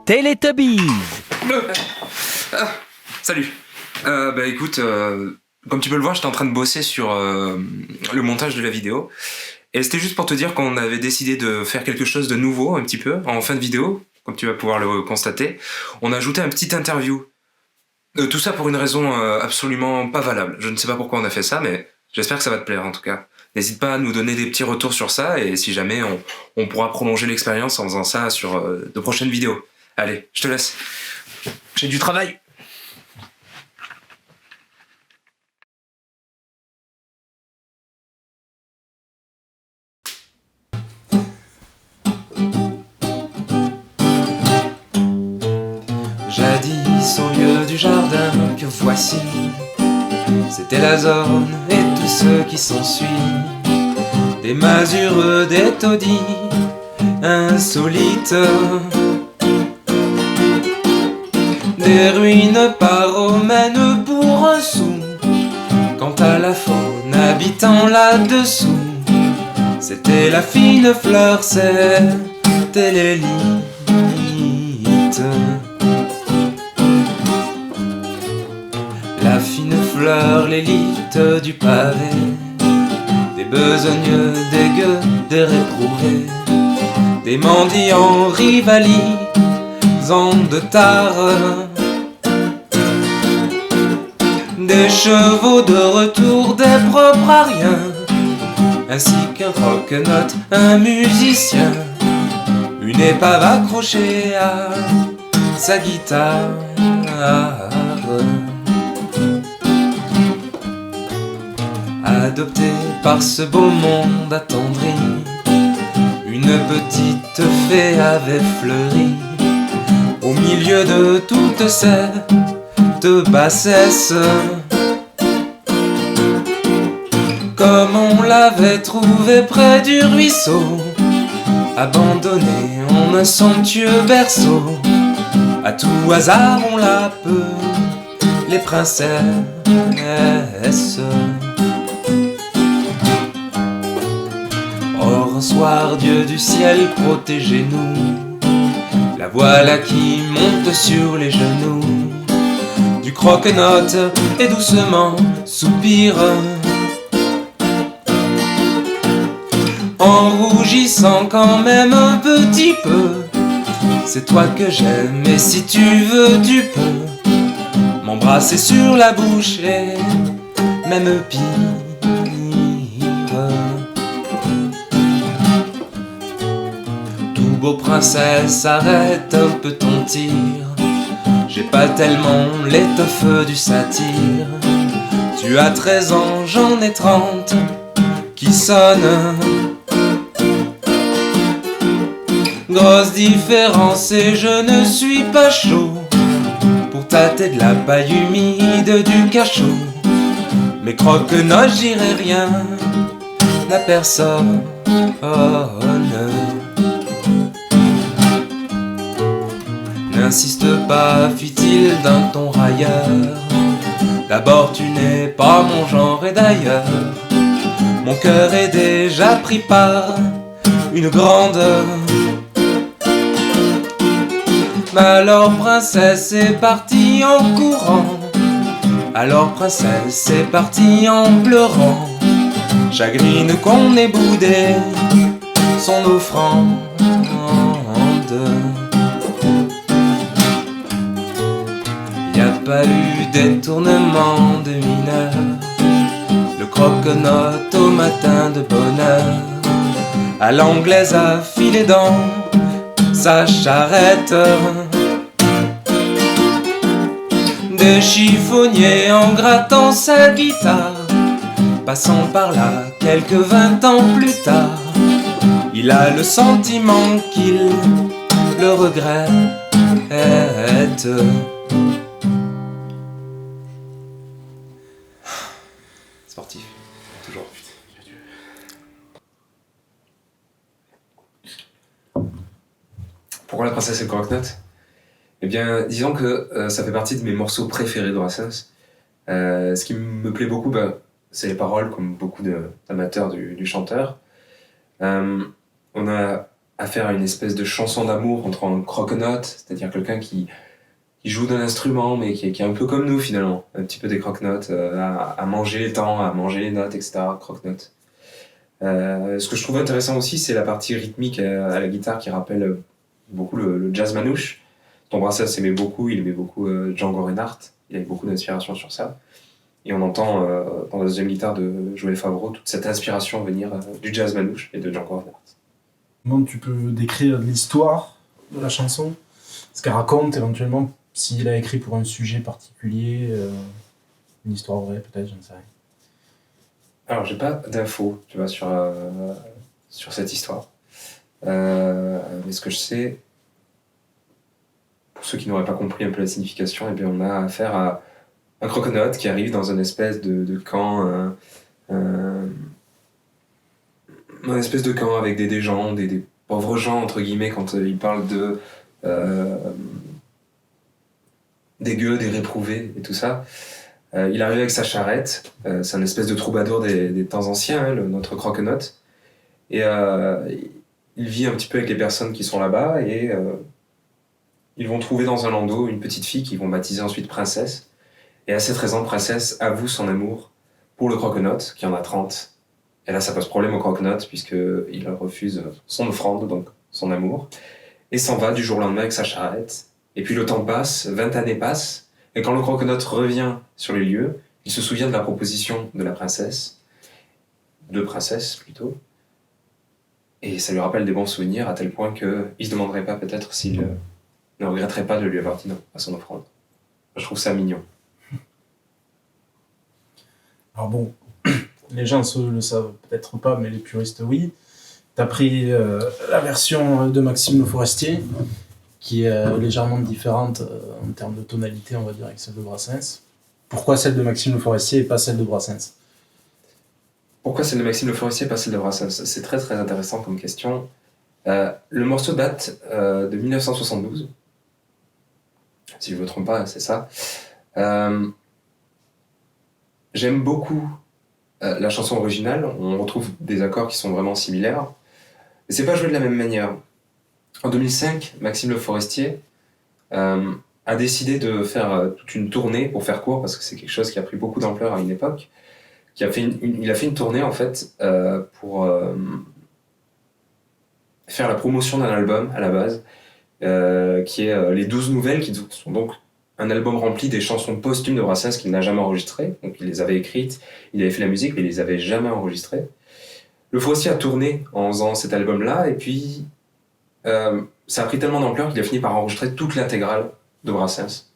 Teletubbies. Salut. Écoute, comme tu peux le voir, j'étais en train de bosser sur le montage de la vidéo. Et c'était juste pour te dire qu'on avait décidé de faire quelque chose de nouveau, un petit peu, en fin de vidéo, comme tu vas pouvoir le constater. On a ajouté un petit interview. Tout ça pour une raison absolument pas valable. Je ne sais pas pourquoi on a fait ça, mais j'espère que ça va te plaire en tout cas. N'hésite pas à nous donner des petits retours sur ça, et si jamais, on pourra prolonger l'expérience en faisant ça sur de prochaines vidéos. Allez, je te laisse. J'ai du travail. Jadis au lieu du jardin que voici, c'était la zone et tout ce qui s'ensuit. Des masures, des taudis insolites, des ruines pas romaines pour un sou. Quant à la faune habitant là-dessous, c'était la fine fleur, c'était l'élite. La fine fleur, l'élite du pavé, des besogneux, des gueux, des réprouvés, des mendiants rivalisant de tard, des chevaux de retour, des propres à rien, ainsi qu'un roquenote, un musicien, une épave accrochée à sa guitare. Adoptée par ce beau monde attendri, une petite fée avait fleuri au milieu de toute cette bassesse. Comme on l'avait trouvée près du ruisseau, abandonnée en un somptueux berceau. À tout hasard on l'appelle les princesses. Or un soir, Dieu du ciel, protégez-nous. La voilà qui monte sur les genoux du croque-note et doucement soupire, en rougissant quand même un petit peu. C'est toi que j'aime et si tu veux tu peux m'embrasser sur la bouche et même pire. Tout beau princesse, arrête un peu ton tir. J'ai pas tellement l'étoffe du satyre. Tu as 13 ans, j'en ai 30 qui sonnent. Grosse différence et je ne suis pas chaud pour tâter de la paille humide du cachot. Mais croque-notes, j'irai rien à personne. N'insiste pas, fit-il d'un ton railleur. D'abord tu n'es pas mon genre et d'ailleurs mon cœur est déjà pris par une grande. Mais alors princesse est partie en courant. Alors princesse est partie en pleurant. Chagrine qu'on ait boudé son offrande. Y a pas eu détournement de mineur. Le croque-note au matin de bonne heure à l'anglaise a filé dans sa charrette. Des chiffonniers en grattant sa guitare, passant par là quelques 20 ans plus tard, il a le sentiment qu'il le regrette. Sportif, toujours. Pourquoi la princesse et le croque-note ? Eh bien, disons que ça fait partie de mes morceaux préférés de Brassens. Ce qui me plaît beaucoup, c'est les paroles, comme beaucoup d'amateurs du chanteur. On a à faire une espèce de chanson d'amour entre un croque-note, c'est-à-dire quelqu'un qui joue d'un instrument, mais qui est un peu comme nous finalement, un petit peu des croque-notes, à manger les temps, à manger les notes, etc. Croque-notes. Ce que je trouve intéressant aussi, c'est la partie rythmique à la guitare qui rappelle beaucoup le jazz manouche. Ton Brassens aimait beaucoup, il aimait beaucoup Django Reinhardt, il avait beaucoup d'inspiration sur ça. Et on entend dans la deuxième guitare de Joël Favreau toute cette inspiration venir du jazz manouche et de Django Reinhardt. Comment tu peux décrire l'histoire de la chanson, ce qu'elle raconte éventuellement, s'il a écrit pour un sujet particulier, une histoire vraie peut-être, je ne sais rien. Alors, j'ai pas d'infos, tu vois, sur cette histoire. Mais ce que je sais, pour ceux qui n'auraient pas compris un peu la signification, eh bien, on a affaire à un croque-note qui arrive dans une espèce de camp, un espèce de camp avec des gens, des pauvres gens, entre guillemets, quand ils parlent des gueux, des réprouvés et tout ça. Il arrive avec sa charrette, c'est un espèce de troubadour des temps anciens, hein, notre croque-note. Et il vit un petit peu avec les personnes qui sont là-bas et ils vont trouver dans un landau une petite fille qu'ils vont baptiser ensuite princesse. Et à ses 13 ans, princesse avoue son amour pour le croque-note, qui en a 30. Et là, ça pose problème au croque-note puisqu'il refuse son offrande, donc son amour, et s'en va du jour au lendemain avec sa charrette. Et puis le temps passe, 20 années passent, et quand le croque-note revient sur les lieux, il se souvient de la proposition de la princesse, de princesse plutôt, et ça lui rappelle des bons souvenirs à tel point qu'il ne se demanderait pas peut-être s'il ne regretterait pas de lui avoir dit non à son offrande. Je trouve ça mignon. Alors bon, les gens ne le savent peut-être pas, mais les puristes oui. Tu as pris la version de Maxime Le Forestier, qui est légèrement différente en termes de tonalité, on va dire, avec celle de Brassens. Pourquoi celle de Maxime Le Forestier et pas celle de Brassens ? Pourquoi celle de Maxime Le Forestier et pas celle de Brassens ? C'est très très intéressant comme question. Le morceau date de 1972. Si je ne me trompe pas, c'est ça. J'aime beaucoup la chanson originale. On retrouve des accords qui sont vraiment similaires. Mais c'est pas joué de la même manière. En 2005, Maxime Le Forestier a décidé de faire toute une tournée, pour faire court, parce que c'est quelque chose qui a pris beaucoup d'ampleur à une époque. Il a fait une tournée, en fait, pour faire la promotion d'un album, à la base, qui est Les 12 Nouvelles, qui sont donc un album rempli des chansons posthumes de Brassens qu'il n'a jamais enregistrées. Donc il les avait écrites, il avait fait la musique, mais il les avait jamais enregistrées. Le Forestier a tourné en faisant cet album-là, et puis ça a pris tellement d'ampleur qu'il a fini par enregistrer toute l'intégrale de Brassens.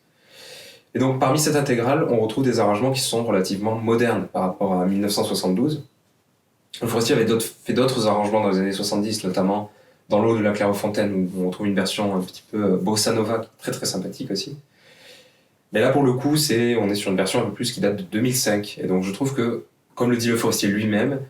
Et donc parmi cette intégrale, on retrouve des arrangements qui sont relativement modernes par rapport à 1972. Le Forestier avait fait d'autres arrangements dans les années 70, notamment dans L'eau de la Clairefontaine, où on trouve une version un petit peu bossa nova, très très sympathique aussi. Mais là, pour le coup, on est sur une version un peu plus qui date de 2005. Et donc je trouve que, comme le dit Le Forestier lui-même,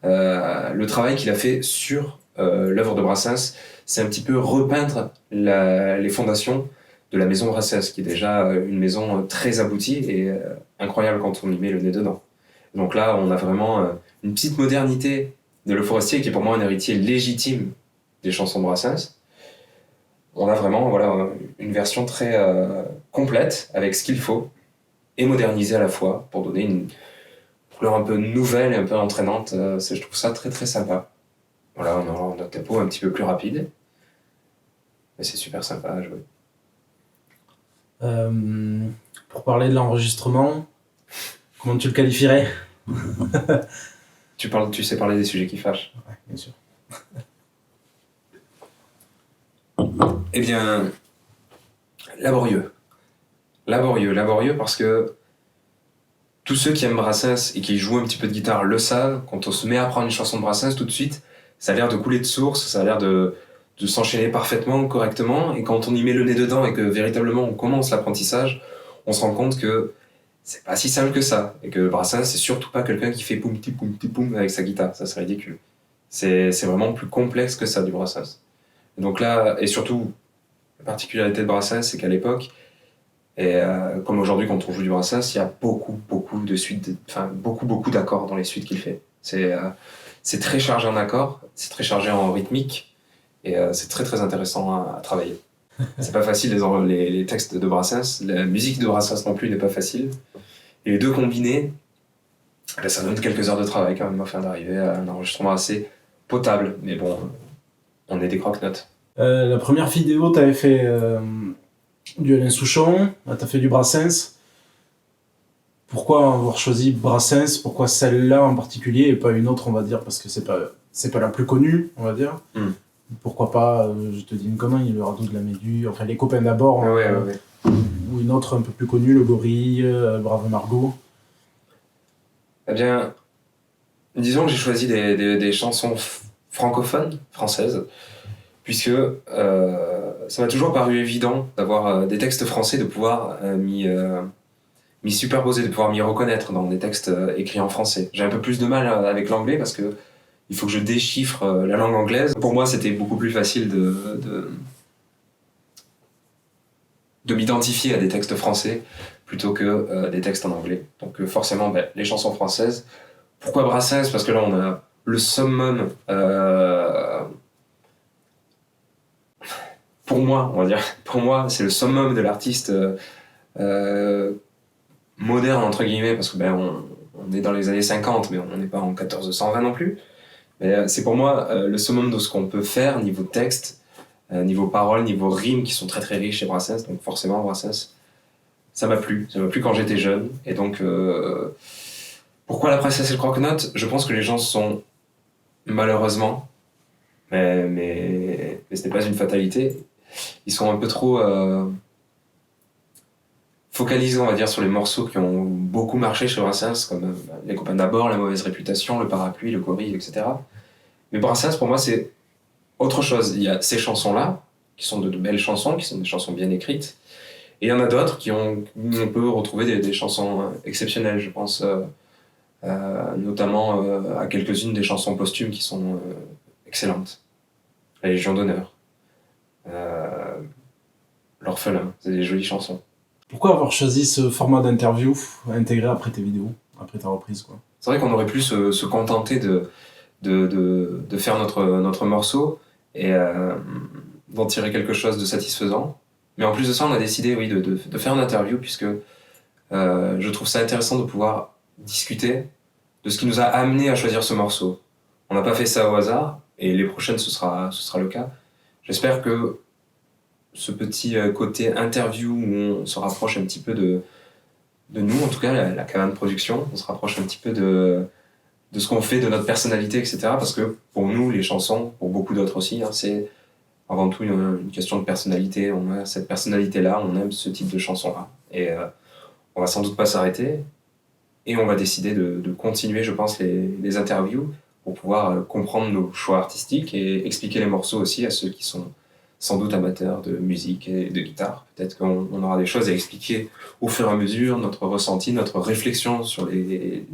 le travail qu'il a fait sur l'œuvre de Brassens, c'est un petit peu repeindre les fondations de la maison Brassens, qui est déjà une maison très aboutie et incroyable quand on y met le nez dedans. Donc là, on a vraiment une petite modernité de Le Forestier, qui est pour moi un héritier légitime des chansons de Brassens. On a vraiment une version très complète, avec ce qu'il faut, et modernisée à la fois, pour donner une couleur un peu nouvelle et un peu entraînante. Je trouve ça très très sympa. Voilà, on a un tempo un petit peu plus rapide, mais c'est super sympa à jouer. Pour parler de l'enregistrement, comment tu le qualifierais ? Tu sais parler des sujets qui fâchent. Ouais, bien sûr. Eh bien, laborieux. Laborieux parce que tous ceux qui aiment Brassens et qui jouent un petit peu de guitare le savent. Quand on se met à apprendre une chanson de Brassens, tout de suite, ça a l'air de couler de source, ça a l'air de s'enchaîner parfaitement, correctement. Et quand on y met le nez dedans et que véritablement on commence l'apprentissage, on se rend compte que c'est pas si simple que ça. Et que Brassens, c'est surtout pas quelqu'un qui fait poum ti poum avec sa guitare. Ça, c'est ridicule. C'est vraiment plus complexe que ça, du Brassens. Et donc là, et surtout, la particularité de Brassens, c'est qu'à l'époque, et comme aujourd'hui quand on joue du Brassens, il y a beaucoup de suites, beaucoup d'accords dans les suites qu'il fait. C'est très chargé en accords, c'est très chargé en rythmique, Et c'est très très intéressant à travailler. C'est pas facile les textes de Brassens, la musique de Brassens non plus n'est pas facile. Et les deux combinés, ben, ça donne quelques heures de travail quand même afin d'arriver à un enregistrement assez potable. Mais bon, on est des croque-notes. La première vidéo, tu avais fait du Alain Souchon, là tu as fait du Brassens. Pourquoi avoir choisi Brassens? Pourquoi celle-là en particulier et pas une autre, on va dire, parce que c'est pas la plus connue, on va dire. Pourquoi pas, je te dis une connerie, le radeau de la Méduse, enfin les copains d'abord, Ouais. ou une autre un peu plus connue, le Gorille, Brave Margot. Eh bien, disons que j'ai choisi des chansons francophones, françaises, puisque ça m'a toujours paru évident d'avoir des textes français, de pouvoir m'y superposer, de pouvoir m'y reconnaître dans des textes écrits en français. J'ai un peu plus de mal avec l'anglais parce que il faut que je déchiffre la langue anglaise. Pour moi, c'était beaucoup plus facile de m'identifier à des textes français plutôt que des textes en anglais. Donc forcément, les chansons françaises. Pourquoi Brassens? Parce que là, on a le summum, pour moi, on va dire, pour moi, c'est le summum de l'artiste moderne, entre guillemets, parce que on est dans les années 50, mais on n'est pas en 1420 non plus. Mais c'est pour moi le summum de ce qu'on peut faire niveau texte, niveau paroles, niveau rimes qui sont très très riches chez Brassens. Donc forcément, Brassens, ça m'a plu. Ça m'a plu quand j'étais jeune. Et donc, pourquoi la princesse et le croque-note? Je pense que les gens sont, malheureusement, mais ce n'est pas une fatalité, ils sont un peu trop focalisés, on va dire, sur les morceaux qui ont beaucoup marché chez Brassens, comme Les copains d'abord, La mauvaise réputation, Le parapluie, Le gorille, etc. Mais Brassens, pour moi, c'est autre chose. Il y a ces chansons-là, qui sont de belles chansons, qui sont des chansons bien écrites, et il y en a d'autres où on peut retrouver des chansons exceptionnelles. Je pense notamment à quelques-unes des chansons posthumes qui sont excellentes. La Légion d'honneur, L'orphelin, c'est des jolies chansons. Pourquoi avoir choisi ce format d'interview à intégrer après tes vidéos, après ta reprise, quoi? C'est vrai qu'on aurait pu se contenter de faire notre morceau et d'en tirer quelque chose de satisfaisant. Mais en plus de ça, on a décidé de faire une interview puisque je trouve ça intéressant de pouvoir discuter de ce qui nous a amené à choisir ce morceau. On n'a pas fait ça au hasard et les prochaines ce sera le cas. J'espère que ce petit côté interview où on se rapproche un petit peu de nous, en tout cas la cabane production, on se rapproche un petit peu de ce qu'on fait, de notre personnalité, etc. Parce que pour nous, les chansons, pour beaucoup d'autres aussi, c'est avant tout une question de personnalité. On a cette personnalité-là, on aime ce type de chanson-là. Et on va sans doute pas s'arrêter. Et on va décider de continuer, je pense, les interviews pour pouvoir comprendre nos choix artistiques et expliquer les morceaux aussi à ceux qui sont sans doute amateurs de musique et de guitare. Peut-être qu'on aura des choses à expliquer au fur et à mesure, notre ressenti, notre réflexion sur les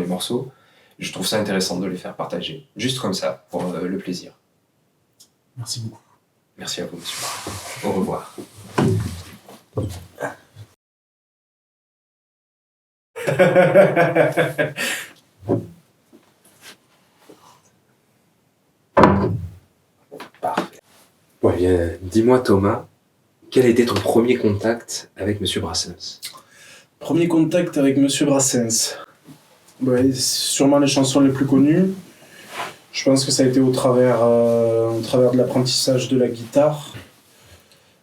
morceaux. Je trouve ça intéressant de les faire partager, juste comme ça, pour le plaisir. Merci beaucoup. Merci à vous, monsieur. Au revoir. Parfait. Bon, eh bien, dis-moi Thomas, quel était ton premier contact avec monsieur Brassens? Premier contact avec Monsieur Brassens. Ouais, sûrement les chansons les plus connues. Je pense que ça a été au travers de l'apprentissage de la guitare.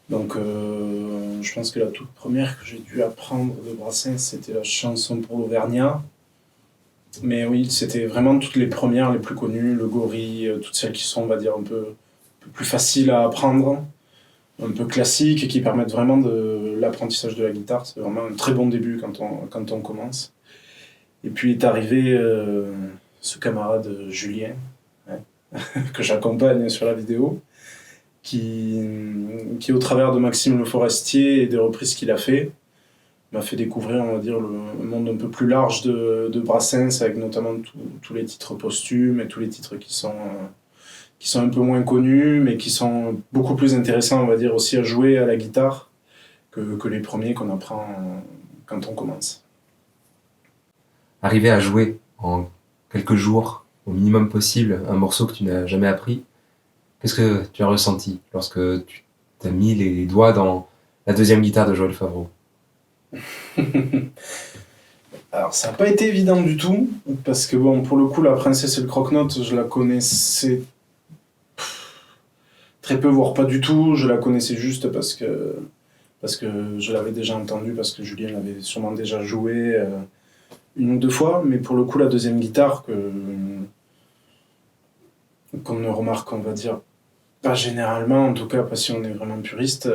Donc, je pense que la toute première que j'ai dû apprendre de Brassens, c'était la chanson pour l'Auvergnat. Mais oui, c'était vraiment toutes les premières, les plus connues, le Gorille, toutes celles qui sont, on va dire, un peu plus faciles à apprendre, un peu classiques et qui permettent vraiment de l'apprentissage de la guitare. C'est vraiment un très bon début quand on commence. Et puis est arrivé ce camarade Julien, que j'accompagne sur la vidéo, qui au travers de Maxime Le Forestier et des reprises qu'il a fait, m'a fait découvrir, on va dire, le monde un peu plus large de Brassens, avec notamment tous les titres posthumes et tous les titres qui sont un peu moins connus, mais qui sont beaucoup plus intéressants, on va dire, aussi à jouer à la guitare que les premiers qu'on apprend quand on commence. Arriver à jouer en quelques jours, au minimum possible, un morceau que tu n'as jamais appris, Qu'est-ce que tu as ressenti lorsque tu t'as mis les doigts dans la deuxième guitare de Joël Favreau? Alors, ça n'a pas été évident du tout, parce que bon, pour le coup, La Princesse et le Croque-Notes, je la connaissais très peu, voire pas du tout. Je la connaissais juste parce que je l'avais déjà entendue, parce que Julien l'avait sûrement déjà joué une ou deux fois. Mais pour le coup, la deuxième guitare, qu'on ne remarque, on va dire, pas généralement, en tout cas, pas si on est vraiment puriste,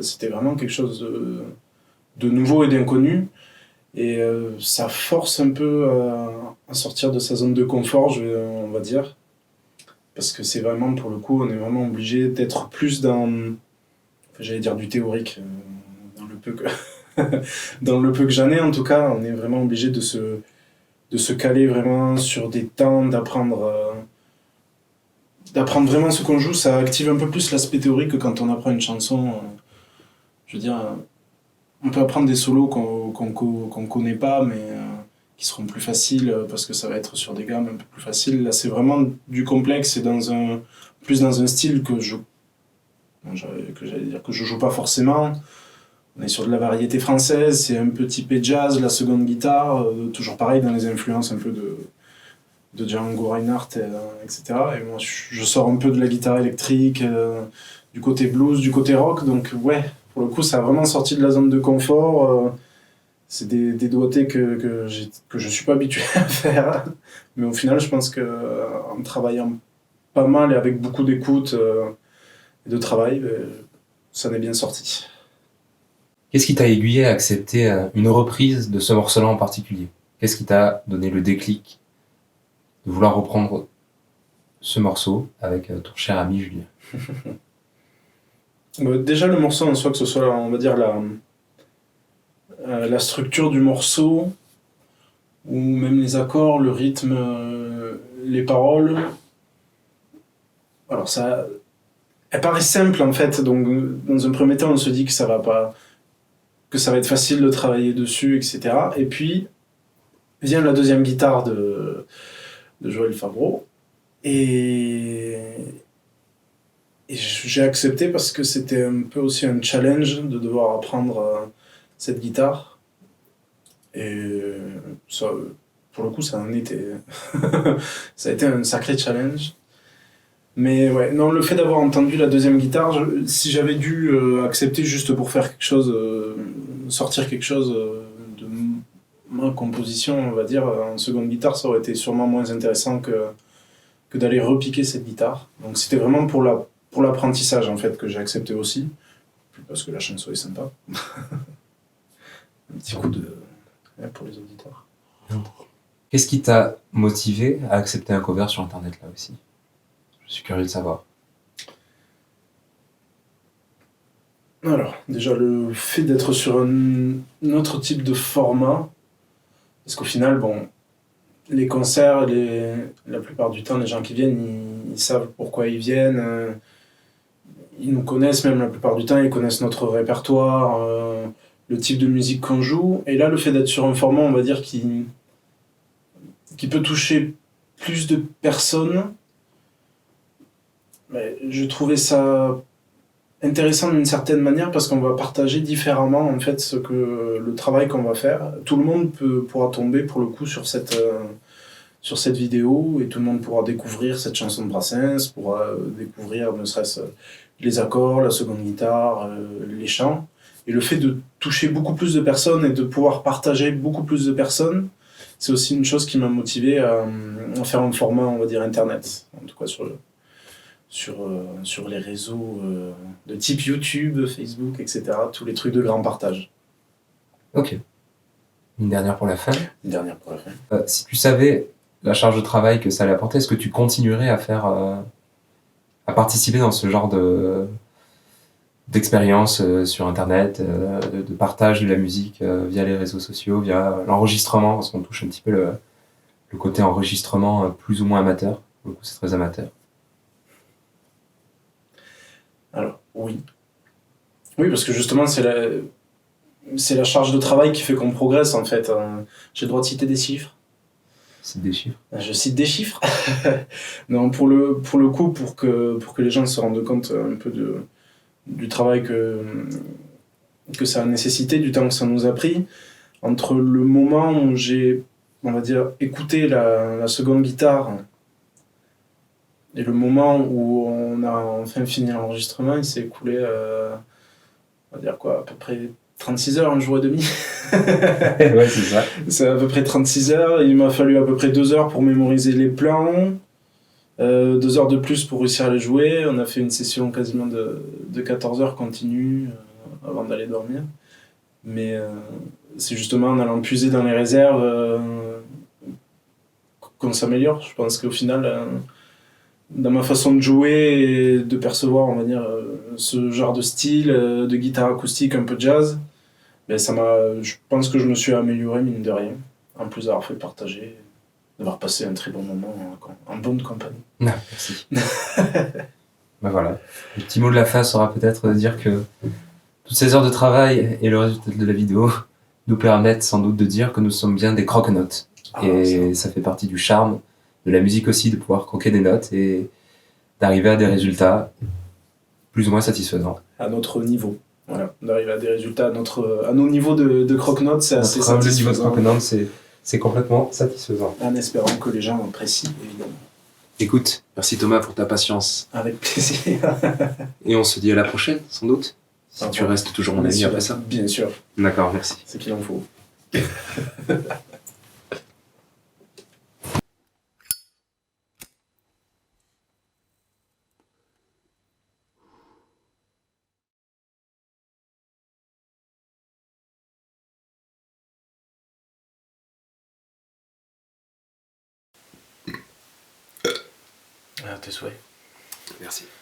c'était vraiment quelque chose de nouveau et d'inconnu. Et ça force un peu à sortir de sa zone de confort, on va dire. Parce que c'est vraiment, pour le coup, on est vraiment obligé d'être plus dans, enfin, j'allais dire du théorique, dans le peu que, dans le peu que j'en ai en tout cas, on est vraiment obligé de se caler vraiment sur des temps, d'apprendre vraiment ce qu'on joue. Ça active un peu plus l'aspect théorique que quand on apprend une chanson. Je veux dire, on peut apprendre des solos qu'on connaît pas, mais qui seront plus faciles parce que ça va être sur des gammes un peu plus faciles. Là, c'est vraiment du complexe et plus dans un style que j'allais dire que je joue pas forcément. On est sur de la variété française, c'est un peu typé jazz, la seconde guitare, toujours pareil dans les influences un peu de Django Reinhardt, etc. Et moi, je sors un peu de la guitare électrique, du côté blues, du côté rock, donc ouais, pour le coup, ça a vraiment sorti de la zone de confort. C'est des doigtés que je suis pas habitué à faire. Mais au final, je pense qu'en travaillant pas mal et avec beaucoup d'écoute et de travail, ça en est bien sorti. Qu'est-ce qui t'a aiguillé à accepter une reprise de ce morceau-là en particulier? Qu'est-ce qui t'a donné le déclic de vouloir reprendre ce morceau avec ton cher ami Julien? Déjà, le morceau en soi, que ce soit, on va dire, la structure du morceau, ou même les accords, le rythme, les paroles. Alors, elle paraît simple en fait, donc dans un premier temps, on se dit que ça va être facile de travailler dessus, etc. Et puis, vient la deuxième guitare de Joël Favreau, et j'ai accepté parce que c'était un peu aussi un challenge de devoir apprendre cette guitare. Et ça, pour le coup, ça en était... ça a été un sacré challenge. Mais ouais, non, le fait d'avoir entendu la deuxième guitare, si j'avais dû accepter juste pour faire quelque chose, sortir quelque chose de ma composition, on va dire, en seconde guitare, ça aurait été sûrement moins intéressant que d'aller repiquer cette guitare. Donc c'était vraiment pour l'apprentissage en fait que j'ai accepté aussi, parce que la chanson est sympa. Un petit coup pour les auditeurs. Qu'est-ce qui t'a motivé à accepter un cover sur internet là aussi? Je suis curieux de savoir. Alors, déjà le fait d'être sur un autre type de format, parce qu'au final, bon, les concerts, la plupart du temps, les gens qui viennent, ils savent pourquoi ils viennent, ils nous connaissent même la plupart du temps, ils connaissent notre répertoire, le type de musique qu'on joue, et là, le fait d'être sur un format, on va dire, qui peut toucher plus de personnes, je trouvais ça intéressant d'une certaine manière parce qu'on va partager différemment en fait le travail qu'on va faire. Tout le monde pourra tomber pour le coup sur cette vidéo et tout le monde pourra découvrir cette chanson de Brassens, pourra découvrir ne serait-ce les accords, la seconde guitare, les chants. Et le fait de toucher beaucoup plus de personnes et de pouvoir partager beaucoup plus de personnes, c'est aussi une chose qui m'a motivé à faire un format, on va dire, internet, en tout cas sur les réseaux de type YouTube, Facebook, etc. Tous les trucs de grand partage. Ok. Une dernière pour la fin. Une dernière pour la fin. Si tu savais la charge de travail que ça allait apporter, est-ce que tu continuerais à participer dans ce genre d'expérience sur Internet, de partage de la musique via les réseaux sociaux, via l'enregistrement, parce qu'on touche un petit peu le côté enregistrement plus ou moins amateur. Pour le coup, c'est très amateur. Alors, oui. Oui, parce que justement, c'est la charge de travail qui fait qu'on progresse, en fait. J'ai le droit de citer des chiffres. C'est des chiffres. Je cite des chiffres. Non, pour le coup, pour que les gens se rendent compte un peu du travail que ça a nécessité, du temps que ça nous a pris, entre le moment où j'ai, on va dire, écouté la seconde guitare et le moment où on a enfin fini l'enregistrement, il s'est écoulé, on va dire quoi, à peu près 36 heures, un jour et demi. Ouais, c'est ça. C'est à peu près 36 heures. Il m'a fallu à peu près 2 heures pour mémoriser les plans, 2 heures de plus pour réussir à les jouer. On a fait une session quasiment de 14 heures continue avant d'aller dormir. Mais c'est justement en allant puiser dans les réserves qu'on s'améliore. Je pense qu'au final, dans ma façon de jouer et de percevoir, on va dire, ce genre de style, de guitare acoustique un peu jazz, ben je pense que je me suis amélioré, mine de rien. En plus d'avoir fait partager, d'avoir passé un très bon moment en bonne compagnie. Non, merci. Ben voilà. Le petit mot de la fin sera peut-être de dire que toutes ces heures de travail et le résultat de la vidéo nous permettent sans doute de dire que nous sommes bien des croque-notes. Et ça fait partie du charme de la musique aussi, de pouvoir croquer des notes et d'arriver à des résultats plus ou moins satisfaisants. À notre niveau. Voilà, d'arriver à des résultats à nos niveaux de croque-notes, c'est assez satisfaisant. Le niveau de croque-notes, c'est complètement satisfaisant. En espérant que les gens apprécient, évidemment. Écoute, merci Thomas pour ta patience. Avec plaisir. Et on se dit à la prochaine, sans doute. Si tu restes toujours mon ami après ça. Bien sûr. D'accord, merci. C'est qu'il en faut. À tes souhaits. Merci.